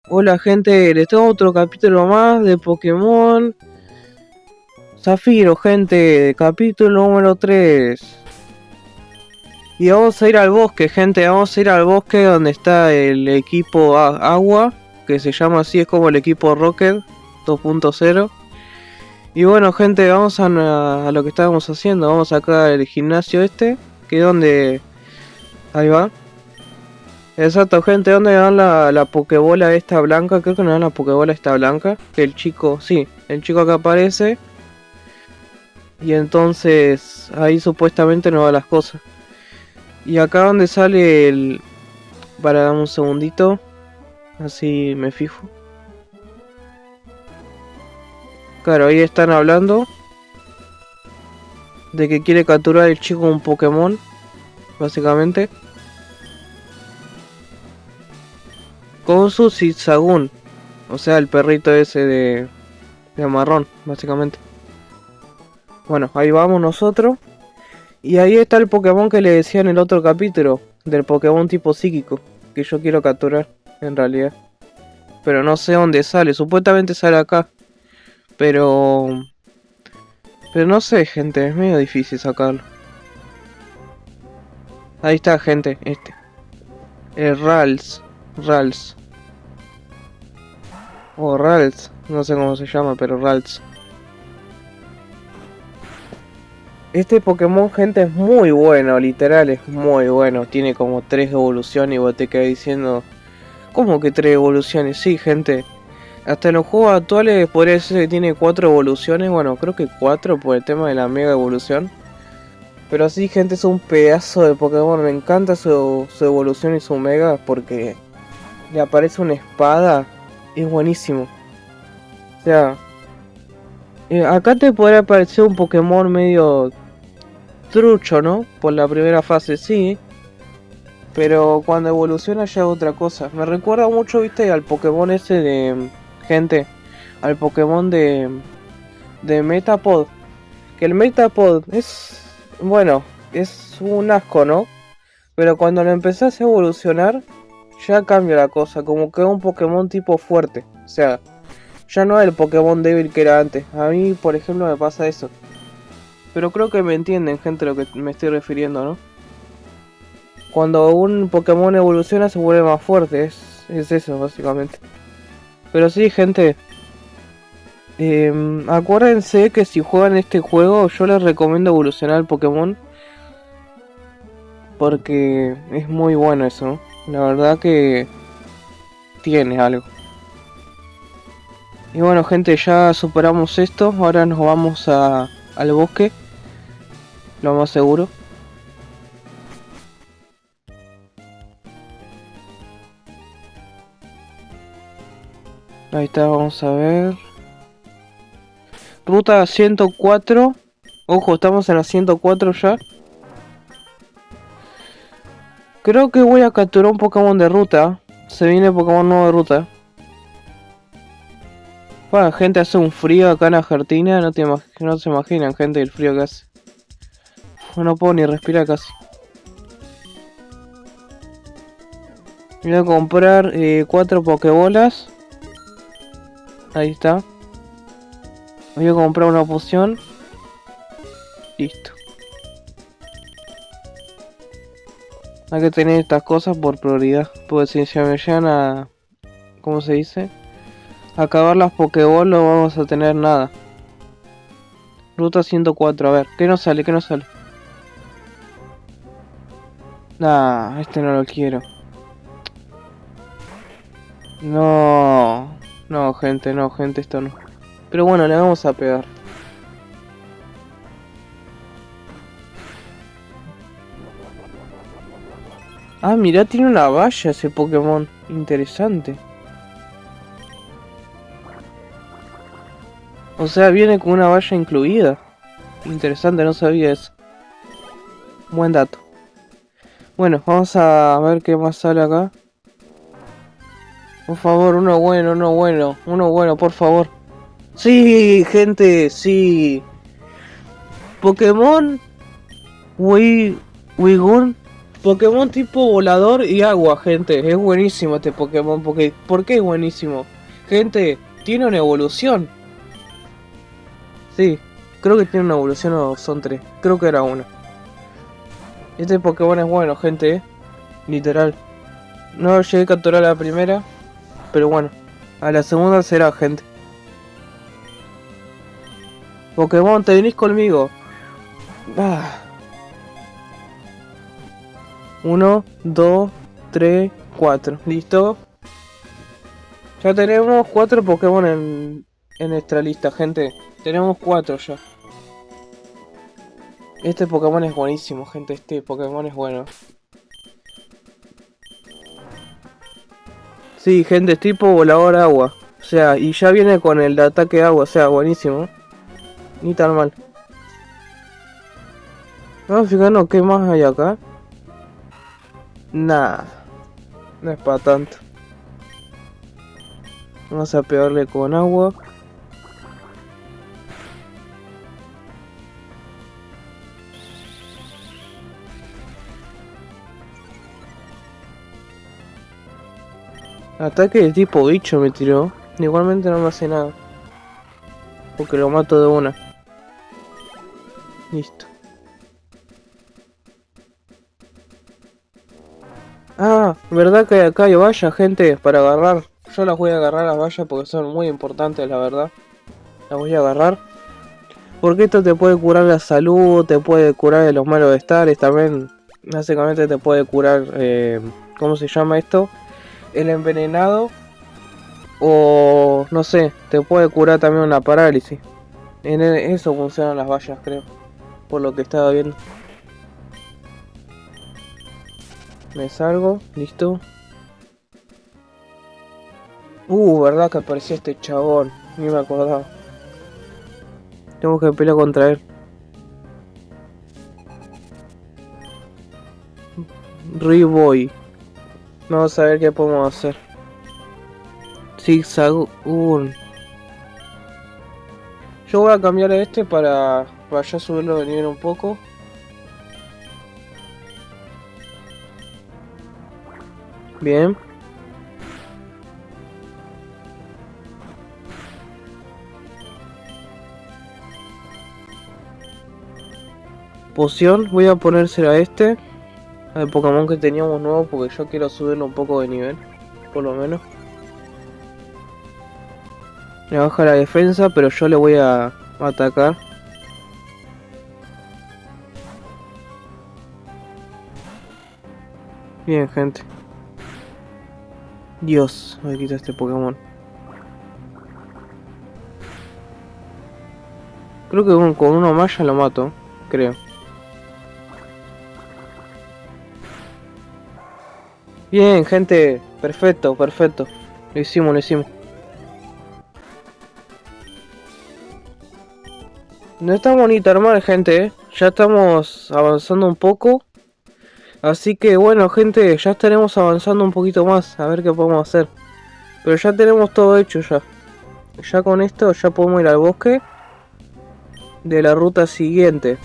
Hola gente, les tengo otro capítulo más de Pokémon Zafiro, gente, capítulo número 3. Y vamos a ir al bosque, gente, vamos a ir al bosque donde está el equipo Agua, que se llama así, es como el equipo Rocket 2.0. Y bueno gente, vamos a lo que estábamos haciendo, vamos acá al gimnasio este, que es donde... Ahí va. Exacto, gente, ¿dónde dan la pokebola esta blanca? Creo que no dan la pokebola esta blanca. Que el chico, sí, el chico que aparece. Y entonces ahí supuestamente no va las cosas. Y acá donde sale el... Para dar un segundito. Así me fijo. Claro, ahí están hablando. De que quiere capturar el chico un Pokémon. Básicamente. Con su Zigzagoon. O sea, el perrito ese de marrón, básicamente. Bueno, ahí vamos nosotros. Y ahí está el Pokémon que le decía en el otro capítulo. Del Pokémon tipo psíquico. Que yo quiero capturar, en realidad. Pero no sé dónde sale. Supuestamente sale acá. Pero no sé, gente. Es medio difícil sacarlo. Ahí está, gente. Este. El Rals. Rals. O Rals. No sé cómo se llama, pero Rals. Este Pokémon, gente, es muy bueno, literal, es muy bueno. Tiene como 3 evoluciones y vos te quedás diciendo... ¿Cómo que 3 evoluciones? Sí, gente. Hasta en los juegos actuales podría decir que tiene 4 evoluciones. Bueno, creo que 4 por el tema de la mega evolución. Pero sí, gente, es un pedazo de Pokémon. Me encanta su evolución y su mega porque le aparece una espada. Es buenísimo. O sea, acá te podría aparecer un Pokémon medio trucho, ¿no? Por la primera fase, sí. Pero cuando evoluciona ya es otra cosa. Me recuerda mucho, viste, al Pokémon ese de... Gente, al Pokémon de Metapod. Que el Metapod es... Bueno, es un asco, ¿no? Pero cuando lo empezás a evolucionar, ya cambia la cosa. Como que es un Pokémon tipo fuerte. O sea, ya no es el Pokémon débil que era antes. A mí, por ejemplo, me pasa eso. Pero creo que me entienden, gente, a lo que me estoy refiriendo, ¿no? Cuando un Pokémon evoluciona se vuelve más fuerte, es eso básicamente. Pero sí, gente, acuérdense que si juegan este juego yo les recomiendo evolucionar el Pokémon. Porque es muy bueno eso, ¿no? La verdad que tiene algo. Y bueno, gente, ya superamos esto, ahora nos vamos al bosque, lo más seguro. Ahí está, vamos a ver. Ruta 104. Ojo, estamos en la 104 ya. Creo que voy a capturar un Pokémon de ruta. Se viene Pokémon nuevo de ruta. Bueno, gente, hace un frío acá en Argentina. No se imaginan, gente, el frío que hace. No puedo ni respirar casi. Voy a comprar 4 Pokébolas. Ahí está. Voy a comprar una poción. Listo. Hay que tener estas cosas por prioridad. Porque si se me llegan a... ¿Cómo se dice? A acabar las Pokéball no vamos a tener nada. Ruta 104, a ver. ¿Qué nos sale? ¿Qué nos sale? Nah, este no lo quiero. No. No, gente, esto no. Pero bueno, le vamos a pegar. Ah, mirá, tiene una valla ese Pokémon. Interesante. O sea, viene con una valla incluida. Interesante, no sabía eso. Buen dato. Bueno, vamos a ver qué más sale acá. Por favor, uno bueno, por favor. Sí, gente, sí. Pokémon Wigun Pokémon tipo volador y agua, gente. Es buenísimo este Pokémon. ¿Por qué es buenísimo? Gente, tiene una evolución. Sí, creo que tiene una evolución o son tres. Creo que era una. Este Pokémon es bueno, gente. Literal. No llegué a capturar a la primera. Pero bueno. A la segunda será, gente. Pokémon, te venís conmigo. Ah. 1, 2, 3, 4. ¿Listo? Ya tenemos 4 Pokémon en nuestra lista, gente. Tenemos 4 ya. Este Pokémon es buenísimo, gente. Este Pokémon es bueno. Sí, gente, es tipo volador agua. O sea, y ya viene con el de ataque agua. O sea, buenísimo. Ni tan mal. Vamos a fijarnos qué más hay acá. Nah. No es para tanto. Vamos a pegarle con agua. Ataque de tipo bicho me tiró. Igualmente no me hace nada. Porque lo mato de una. Listo. Ah, verdad que acá hay vallas, gente, para agarrar. Yo las voy a agarrar las vallas porque son muy importantes, la verdad. Las voy a agarrar. Porque esto te puede curar la salud, te puede curar de los malos estares también. Básicamente te puede curar, ¿cómo se llama esto? El envenenado. O no sé, te puede curar también una parálisis. Eso funcionan las vallas, creo. Por lo que estaba viendo. Me salgo, listo. Verdad que apareció este chabón. Ni me acordaba. Tengo que pelear contra él. Riboy. Vamos a ver qué podemos hacer. Zigzagoon. Yo voy a cambiar a este para ya subirlo de nivel un poco. Bien. Poción, voy a ponérsela a este. Al Pokémon que teníamos nuevo porque yo quiero subirlo un poco de nivel. Por lo menos. Le baja la defensa, pero yo le voy a atacar. Bien, gente. Dios, me quita este Pokémon. Creo que con uno más ya lo mato. Creo. Bien, gente. Perfecto, perfecto. Lo hicimos, lo hicimos. No estamos ni tan mal, gente, Ya estamos avanzando un poco. Así que bueno, gente, ya estaremos avanzando un poquito más. A ver qué podemos hacer. Pero ya tenemos todo hecho ya. Ya con esto ya podemos ir al bosque de la ruta siguiente.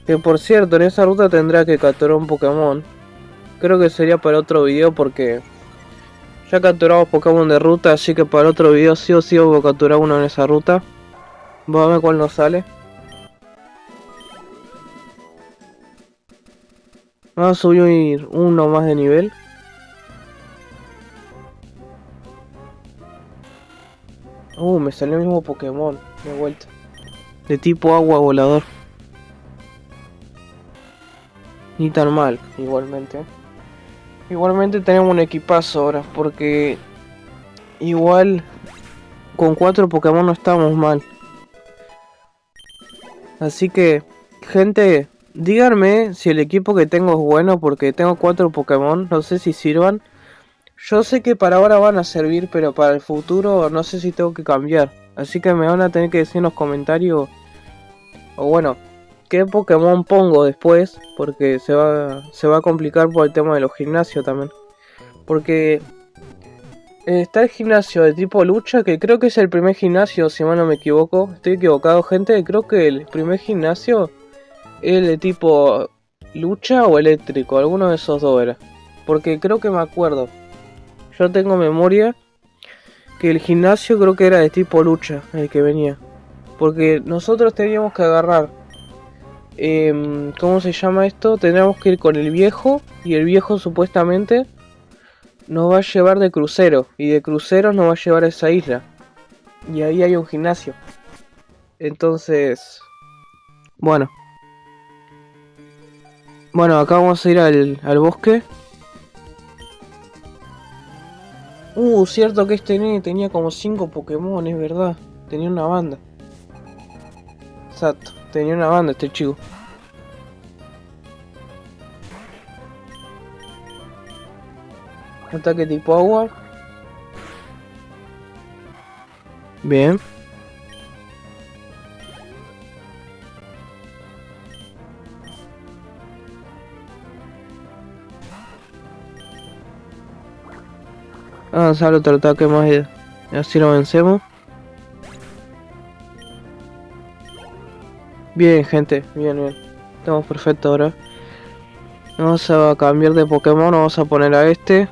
Que por cierto, en esa ruta tendrá que capturar un Pokémon. Creo que sería para otro video porque ya capturamos Pokémon de ruta, así que para otro video sí o sí voy a capturar uno en esa ruta. Vamos a ver cuál nos sale. Vamos a subir uno más de nivel. Me salió el mismo Pokémon de vuelta. De tipo agua volador. Ni tan mal, igualmente. Igualmente tenemos un equipazo ahora, porque igual con 4 Pokémon no estamos mal. Así que, gente, díganme si el equipo que tengo es bueno, porque tengo 4 Pokémon, no sé si sirvan. Yo sé que para ahora van a servir, pero para el futuro no sé si tengo que cambiar. Así que me van a tener que decir en los comentarios, o bueno, qué Pokémon pongo después, porque se va a complicar por el tema de los gimnasios también. Porque está el gimnasio de tipo lucha, que creo que es el primer gimnasio, si mal no me equivoco. Estoy equivocado, gente. Creo que el primer gimnasio es el de tipo lucha o eléctrico, alguno de esos dos era. Porque creo que me acuerdo. Yo tengo memoria que el gimnasio creo que era de tipo lucha, el que venía. Porque nosotros teníamos que agarrar... ¿cómo se llama esto? Teníamos que ir con el viejo. Y el viejo supuestamente nos va a llevar de crucero. Y de crucero nos va a llevar a esa isla. Y ahí hay un gimnasio. Entonces... Bueno. Bueno, acá vamos a ir al bosque. Cierto que este nene tenía como 5 Pokémon, es verdad. Tenía una banda. Exacto, tenía una banda este chico. Ataque tipo agua. Bien. Vamos a otro ataque más y así lo vencemos. Bien, gente, bien, bien. Estamos perfectos ahora. Vamos a cambiar de Pokémon, vamos a poner a este.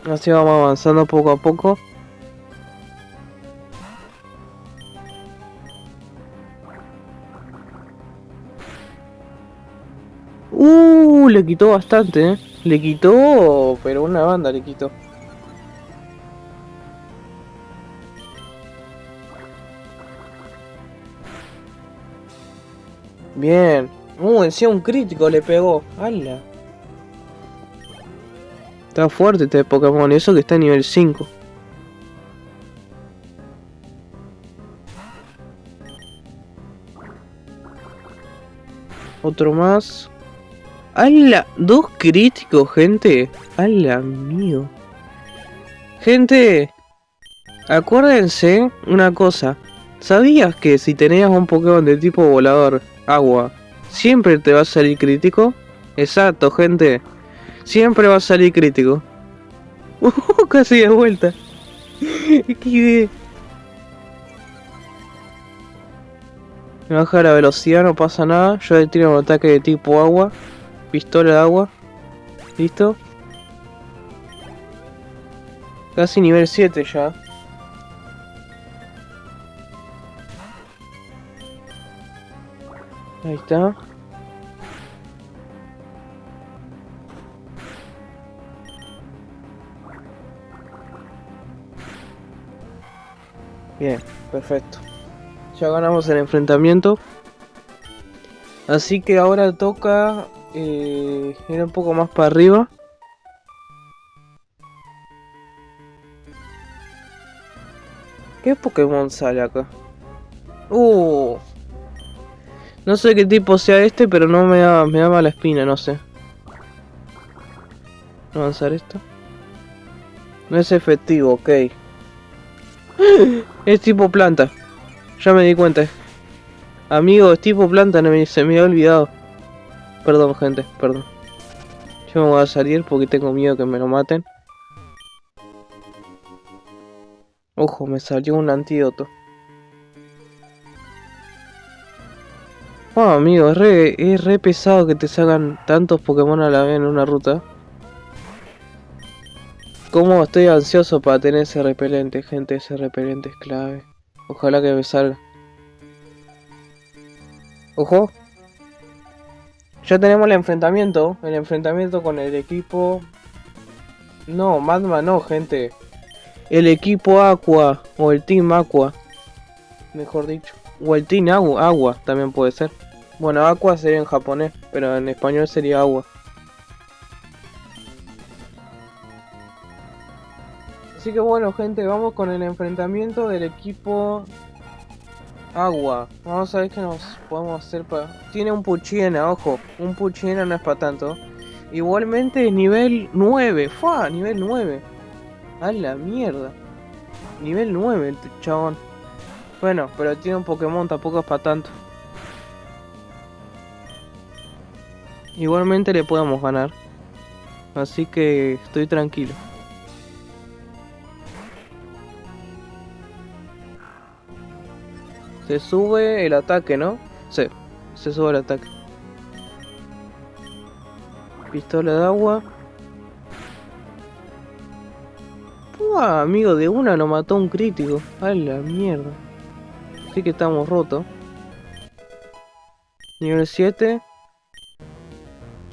Así vamos avanzando poco a poco. Le quitó bastante, Le quitó, pero una banda le quitó. Bien. Encima un crítico le pegó. ¡Hala! Está fuerte este Pokémon, eso que está a nivel 5. Otro más. ¡Hala! 2 críticos, gente. ¡Hala, mío! Gente, acuérdense una cosa. ¿Sabías que si tenías un Pokémon de tipo volador, agua, siempre te va a salir crítico? Exacto, gente. Siempre va a salir crítico. Casi de vuelta. XD. Me baja la velocidad, no pasa nada. Yo le tiro un ataque de tipo agua. Pistola de agua. ¿Listo? Casi nivel 7 ya. Ahí está. Bien, perfecto. Ya ganamos el enfrentamiento. Así que ahora toca ir un poco más para arriba. ¿Qué Pokémon sale acá? No sé qué tipo sea este, pero no me da mala espina, no sé. Avanzar esto. No es efectivo, ok. Es tipo planta. Ya me di cuenta. Amigo, es tipo planta, se me había olvidado. Perdón, gente, perdón. Yo me voy a salir porque tengo miedo que me lo maten. Ojo, me salió un antídoto. Amigo, es re pesado que te salgan tantos Pokémon a la vez en una ruta. Como estoy ansioso para tener ese repelente, gente, ese repelente es clave. Ojalá que me salga. Ojo. Ya tenemos el enfrentamiento con el equipo... No, Magma no, gente. El equipo Aqua, o el Team Aqua, mejor dicho. O el Team Agua, también puede ser. Bueno, Aqua sería en japonés, pero en español sería agua. Así que bueno, gente, vamos con el enfrentamiento del equipo Agua. Vamos a ver qué nos podemos hacer para... Tiene un Puchiena, ojo. Un Puchiena no es para tanto. Igualmente es nivel 9. ¡Fua! Nivel 9. A la mierda. Nivel 9 el chabón. Bueno, pero tiene un Pokémon, tampoco es para tanto. Igualmente le podemos ganar. Así que estoy tranquilo. Se sube el ataque, ¿no? Sí. se sube el ataque. Pistola de agua. Uah, amigo, de una nos mató un crítico. A la mierda. Así que estamos rotos. Nivel 7.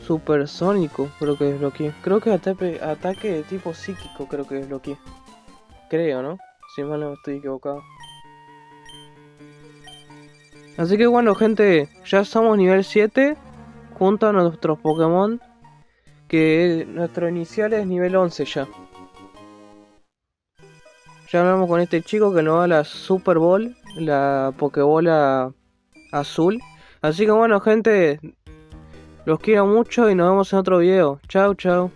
Supersónico, creo que desbloqueé. Creo que ataque de tipo psíquico, creo que desbloqueé. Creo, ¿no? Si mal no estoy equivocado. Así que bueno, gente, ya somos nivel 7. Junto a nuestros Pokémon. Que nuestro inicial es nivel 11 ya. Ya hablamos con este chico que nos da la Super Ball. La Pokébola azul. Así que bueno, gente, los quiero mucho y nos vemos en otro video. Chau, chau.